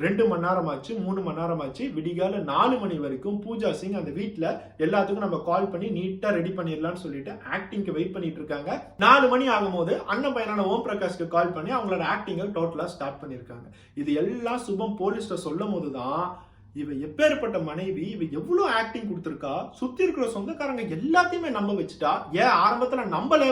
2 மணி நேரம் ஆச்சு, 3 மணி நேரம் ஆச்சு, விடிகால 4 மணி வரைக்கும் பூஜா சிங் அந்த வீட்டுல எல்லாத்துக்கும் நம்ம கால் பண்ணி நீட்டா ரெடி பண்ணிடலாம்னு சொல்லிட்டு ஆக்டிங்க்கு வெயிட் பண்ணிட்டு இருக்காங்க. 4 மணி ஆகும்போது அண்ணன் பையனான ஓம் பிரகாஷ்க்கு கால் பண்ணி அவங்களோட ஆக்டிங்கை டோட்டலா ஸ்டார்ட் பண்ணிருக்காங்க. இது எல்லாம் சுபம் போலீஸ்ல சொல்லும் போதுதான் இவ எப்பேற்பட்ட மனைவி, இவ எவ்வளவு ஆக்டிங் கொடுத்திருக்கா, சுத்தி இருக்கிற சொந்தக்காரங்க எல்லாத்தையுமே நம்ப வச்சுட்டா. ஏன் ஆரம்பத்துல நம்மளே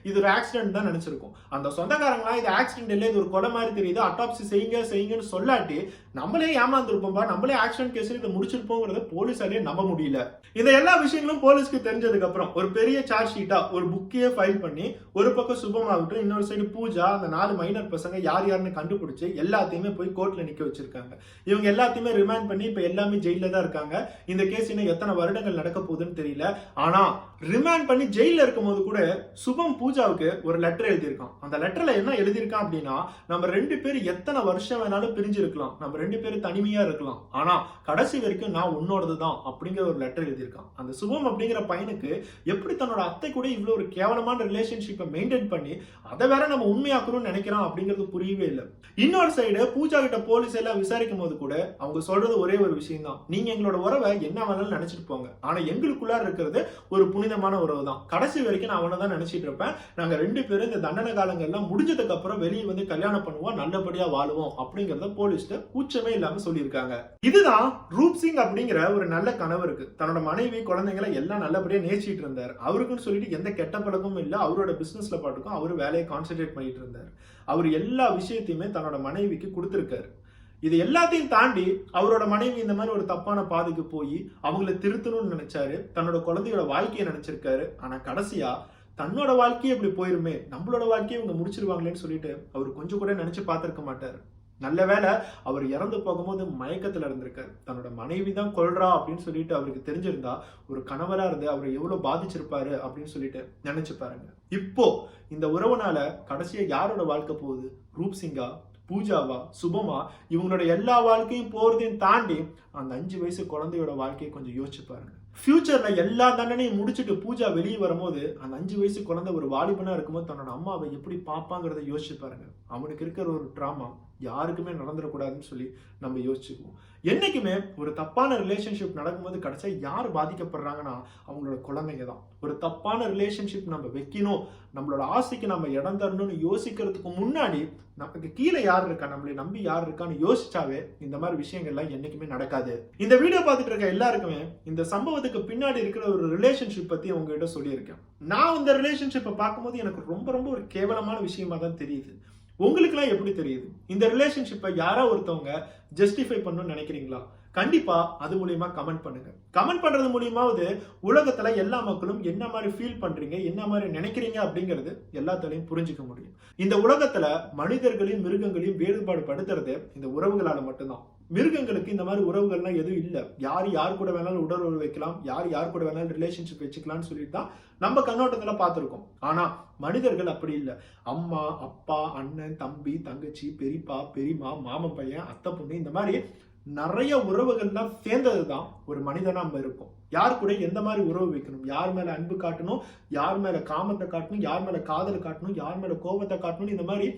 இது ஒரு ஆக்சிடென்ட் தான் நினைச்சிருக்கோம். அந்த சொந்தக்காரங்களா இது ஆக்சிடென்ட் இல்ல, இது ஒரு கொலை மாதிரி தெரியுது, அட்டாப்சி செய்யுங்கன்னு சொல்லாட்டி நம்மளே ஏமாந்துருப்போம்பா, நம்மளே ஆக்சிடென்ட் கேஸ் இதை முடிச்சிருப்போங்கிறத போலீஸாலே நம்ப முடியல. இந்த எல்லா விஷயங்களும் போலீஸ்க்கு தெரிஞ்சதுக்கு அப்புறம் ஒரு பெரிய சார்ஜ் ஷீட்டா ஒரு புக்கையே ஃபைல் பண்ணி ஒரு பக்கம் சுபமாகட்டும், இன்னொரு சைடு பூஜா, அந்த 4 மைனர் பசங்க யார் யாருன்னு கண்டுபிடிச்சு எல்லாத்தையுமே போய் கோர்ட்ல நிக்க வச்சிருக்காங்க. இவங்க எல்லாத்தையுமே ரிமாண்ட் இப்ப எல்லாமே ஜெயில தான் இருக்காங்க. இந்த கேஸ் இன்னும் எத்தனை வருடங்கள் நடக்க போகுதுன்னு தெரியல. ஆனா ரிமாண்ட் பண்ணி ஜெயில இருக்கும் போது கூட சுபம் பூஜாவுக்கு ஒரு லெட்டர் எழுதியிருக்கான். அந்த லெட்டர்ல என்ன எழுதியிருக்கான் அப்படின்னா, நம்ம 2 பேரும் எத்தனை வருஷம் வேணாலும் பிரிஞ்சிருக்கலாம், நம்ம 2 பேரும் தனிமையா இருக்கலாம், ஆனா கடைசி வரைக்கும் நான் உன்னோடது தான் அப்படிங்கிற ஒரு லெட்டர் எழுதியிருக்கான். அந்த சுபம் அப்படிங்கிற பையனுக்கு எப்படி தன்னோட அத்தை கூட இவ்வளவு ஒரு கேவலமான ரிலேஷன்ஷிப்பை மெயின்டைன் பண்ணி அதை வேற நம்ம உண்மையாக்கணும்னு நினைக்கிறான் அப்படிங்கிறது புரியவே இல்லை. இன்னொரு சைடு பூஜா கிட்ட போலீஸ் எல்லாம் விசாரிக்கும் போது கூட அவங்க சொல்றது ஒரே ஒரு விஷயம் தான், நீங்க எங்களோட உறவை என்ன வேணாலும் நினைச்சிட்டு போங்க, ஆனா எங்களுக்குள்ளார இருக்கிறது ஒரு புனிதமான உறவு தான், கடைசி வரைக்கும் நான் அவனை தான் நினைச்சிட்டு இருப்பேன், நாங்க 2 பேரும் இந்த தண்டனை காலங்கள்லாம் முடிஞ்சதுக்கு அப்புறம் வெளியே கல்யாணம் பண்ணுவோம், நல்லபடியா வாழுவோம் அப்படிங்கறத போலீஸ்ல கூச்சமே இல்லாம சொல்லியிருக்காங்க. இதுதான் ரூப் சிங் அப்படிங்கிற ஒரு நல்ல கணவருக்கு தன்னோட மனைவி குழந்தைங்களை எல்லாம் நல்லபடியா நேசிட்டு இருந்தார். அவருக்குன்னு சொல்லிட்டு எந்த கெட்ட பழக்கமும் இல்ல, அவரோட பிசினஸ்ல பாட்டுக்கும் அவரு வேலையை கான்சென்ட்ரேட் பண்ணிட்டு இருந்தார். அவர் எல்லா விஷயத்தையுமே தன்னோட மனைவிக்கு கொடுத்திருக்காரு. இது எல்லாத்தையும் தாண்டி அவரோட மனைவி இந்த மாதிரி ஒரு தப்பான பாதைக்கு போய் அவங்கள திருத்தணும்னு நினைச்சாரு, தன்னோட குழந்தையோட வாழ்க்கையை நினைச்சிருக்காரு. ஆனா கடைசியா தன்னோட வாழ்க்கையே இப்படி போயிருமே, நம்மளோட வாழ்க்கையை இவங்க முடிச்சிருவாங்களேன்னு சொல்லிட்டு அவர் கொஞ்சம் கூட நினைச்சு பார்த்திருக்க மாட்டாரு. நல்ல வேளை அவர் இறந்து போகும்போது மயக்கத்துல இருந்திருக்காரு. தன்னோட மனைவி தான் கொல்றா அப்படின்னு சொல்லிட்டு அவருக்கு தெரிஞ்சிருந்தா ஒரு கணவரா இருந்து அவரை எவ்வளவு பாதிச்சிருப்பாரு அப்படின்னு சொல்லிட்டு நினைச்சு பாருங்க. இப்போ இந்த உறவுனால கடைசியா யாரோட வாழ்க்கை போகுது? ரூப் சிங்கா, பூஜாவா, சுபமா, இவங்களோட எல்லா வாழ்க்கையும் போறதையும் தாண்டி அந்த 5 வயசு குழந்தையோட வாழ்க்கையை கொஞ்சம் யோசிச்சு பாருங்க. ஃபியூச்சர்ல எல்லா தண்டனையும் முடிச்சுட்டு பூஜா வெளியே வரும்போது அந்த 5 வயசு குழந்தை ஒரு வாலிபனா இருக்கும்போது தன்னோட அம்மாவை எப்படி பாப்பாங்கிறத யோசிச்சு பாருங்க. அவனுக்கு இருக்கிற ஒரு டிராமா யாருக்குமே நடந்துடக்கூடாதுன்னு சொல்லி நம்ம யோசிச்சுக்குவோம். என்னைக்குமே ஒரு தப்பான ரிலேஷன்ஷிப் நடக்கும்போது கடைசியா யார் பாதிக்கப்படுறாங்கன்னா அவங்களோட குழந்தைங்க தான். ஒரு தப்பான ரிலேஷன்ஷிப் நம்ம வைக்கணும், நம்மளோட ஆசைக்கு நம்ம இடம் தரணும்னு யோசிக்கிறதுக்கு முன்னாடி நமக்கு கீழே யார் இருக்கா, நம்மளை நம்பி யார் இருக்கான்னு யோசிச்சாவே இந்த மாதிரி விஷயங்கள்லாம் என்னைக்குமே நடக்காது. இந்த வீடியோ பார்த்துட்டு இருக்க எல்லாருக்குமே இந்த சம்பவத்துக்கு பின்னாடி இருக்கிற ஒரு ரிலேஷன்ஷிப் பத்தி உங்ககிட்ட சொல்லியிருக்கேன். நான் இந்த ரிலேஷன்ஷிப்பை பார்க்கும்போது எனக்கு ரொம்ப ரொம்ப ஒரு கேவலமான விஷயமா தான் தெரியுது. உங்களுக்குலாம் எப்படி தெரியுது? இந்த ரிலேஷன்ஷிப்பை யாரா ஒருத்தவங்க ஜஸ்டிஃபை பண்ணணும்னு நினைக்கிறீங்களா? கண்டிப்பா அது மூலியமா கமெண்ட் பண்ணுங்க. கமெண்ட் பண்றது மூலியமாவது உலகத்துல எல்லா மக்களும் என்ன மாதிரி ஃபீல் பண்றீங்க, என்ன மாதிரி நினைக்கிறீங்க அப்படிங்கிறது எல்லாத்தாலையும் புரிஞ்சுக்க முடியும். இந்த உலகத்துல மனிதர்களையும் மிருகங்களையும் வேறுபாடு படுத்துறது இந்த உறவுகளால மட்டும்தான். மிருகங்களுக்கு இந்த மாதிரி உறவுகள்லாம் எதுவும் இல்லை. யார் கூட வேணாலும் உடல் வைக்கலாம், யார் கூட வேணாலும் ரிலேஷன்ஷிப் வச்சுக்கலாம்னு சொல்லிட்டு தான் நம்ம கண்ணோட்டத்துல பார்த்துருக்கோம். ஆனா மனிதர்கள் அப்படி இல்லை. அம்மா, அப்பா, அண்ணன், தம்பி, தங்கச்சி, பெரியப்பா, பெரியம்மா, மாமன் பையன், அத்தை பொண்ணு, இந்த மாதிரி நிறைய உறவுகள்லாம் சேர்ந்ததுதான் ஒரு மனிதனா நம்ம இருக்கும். யார் கூட எந்த மாதிரி உறவு வைக்கணும், யார் மேல அன்பு காட்டணும், யார் மேல காமத்தை காட்டணும், யார் மேல காதல் காட்டணும், யார் மேல கோபத்தை காட்டணும், இந்த மாதிரி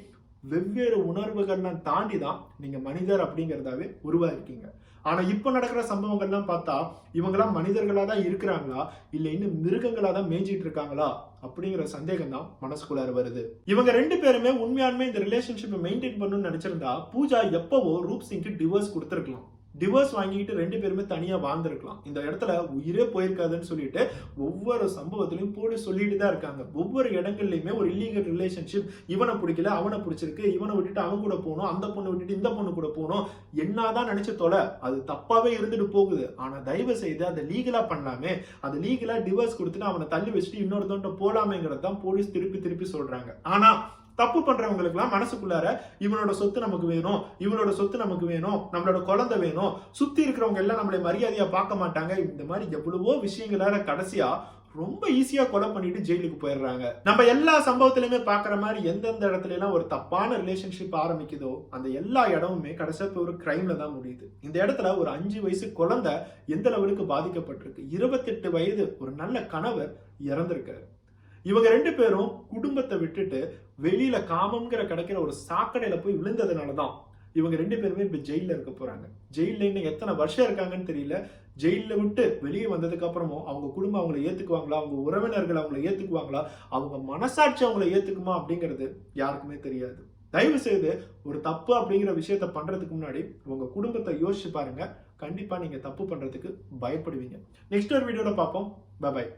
வெவ்வேறு உணர்வுகள்லாம் தாண்டி தான் நீங்க மனிதர் அப்படிங்கிறதாவே உருவாயிருக்கீங்க. ஆனா இப்ப நடக்கிற சம்பவங்கள்லாம் பார்த்தா இவங்கெல்லாம் மனிதர்களா தான் இருக்கிறாங்களா, இல்ல இன்னும் மிருகங்களா தான் மேய்ஞ்சிட்டு இருக்காங்களா அப்படிங்கிற சந்தேகம் தான் மனசுக்குள்ளார வருது. இவங்க 2 பேருமே உண்மையாலுமே இந்த ரிலேஷன்ஷிப்பை மெயின்டைன் பண்ணணும்னு நினைச்சிருந்தா பூஜா எப்பவோ ரூப் சிங்க்கு டிவோர்ஸ் கொடுத்துருக்கலாம். டிவோர்ஸ் வாங்கிட்டு 2 பேருமே தனியா வாழ்ந்திருக்கலாம். இந்த இடத்துல உயிரே போயிருக்காதுன்னு சொல்லிட்டு ஒவ்வொரு சம்பவத்திலையும் போலீஸ் சொல்லிட்டு தான் இருக்காங்க. ஒவ்வொரு இடங்கள்லயுமே ஒரு இல்லீகல் ரிலேஷன்ஷிப், இவனை பிடிக்கல அவனை பிடிச்சிருக்கு, இவனை விட்டுட்டு அவன் கூட போகணும், அந்த பொண்ணு விட்டுட்டு இந்த பொண்ணு கூட போகணும், என்னதான் நினைச்சு தொலை, அது தப்பாவே இருந்துட்டு போகுது. ஆனா தயவு செய்து அதை லீகலா பண்ணலாமே, அது லீகலா டிவோர்ஸ் கொடுத்துட்டு அவனை தள்ளி வச்சுட்டு இன்னொருத்தவன்ட்ட போலாமேங்கிறது தான் போலீஸ் திருப்பி திருப்பி சொல்றாங்க. ஆனா தப்பு பண்றவங்களுக்கு எல்லாம் மனசுக்குள்ளார இவனோட சொத்து நமக்கு வேணும், இவனோட சொத்து நமக்கு வேணும், நம்மளோட குழந்தை வேணும், சுத்தி இருக்கிறவங்க எல்லாம் நம்மளை மரியாதையா பார்க்க மாட்டாங்க, இந்த மாதிரி எவ்வளவோ விஷயங்களால கடைசியா ரொம்ப ஈஸியா கொலை பண்ணிட்டு ஜெயிலுக்கு போயிடுறாங்க. நம்ம எல்லா சம்பவத்திலுமே பாக்குற மாதிரி எந்தெந்த இடத்துல எல்லாம் ஒரு தப்பான ரிலேஷன்ஷிப் ஆரம்பிக்குதோ அந்த எல்லா இடமுமே கடைசியா போய் ஒரு கிரைம்ல தான் முடியுது. இந்த இடத்துல ஒரு 5 வயசு குழந்தை எந்த லெவலுக்கு பாதிக்கப்பட்டிருக்கு, 28 வயது ஒரு நல்ல கணவர் இறந்திருக்காரு. இவங்க 2 பேரும் குடும்பத்தை விட்டுட்டு வெளியில காமம்ங்கிற கிடைக்கிற ஒரு சாக்கடையில போய் விழுந்ததுனாலதான் இவங்க 2 பேருமே இப்ப ஜெயில இருக்க போறாங்க. ஜெயில இன்னும் எத்தனை வருஷம் இருக்காங்கன்னு தெரியல. ஜெயில விட்டு வெளியே வந்ததுக்கு அப்புறமும் அவங்க குடும்பம் அவங்களை ஏத்துக்குவாங்களா, அவங்க உறவினர்கள் அவங்களை ஏத்துக்குவாங்களா, அவங்க மனசாட்சி அவங்களை ஏத்துக்குமா அப்படிங்கிறது யாருக்குமே தெரியாது. தயவு செய்து ஒரு தப்பு அப்படிங்கிற விஷயத்த பண்றதுக்கு முன்னாடி உங்க குடும்பத்தை யோசிச்சு பாருங்க. கண்டிப்பா நீங்க தப்பு பண்றதுக்கு பயப்படுவீங்க. நெக்ஸ்ட் ஒரு வீடியோல பார்ப்போம். பை.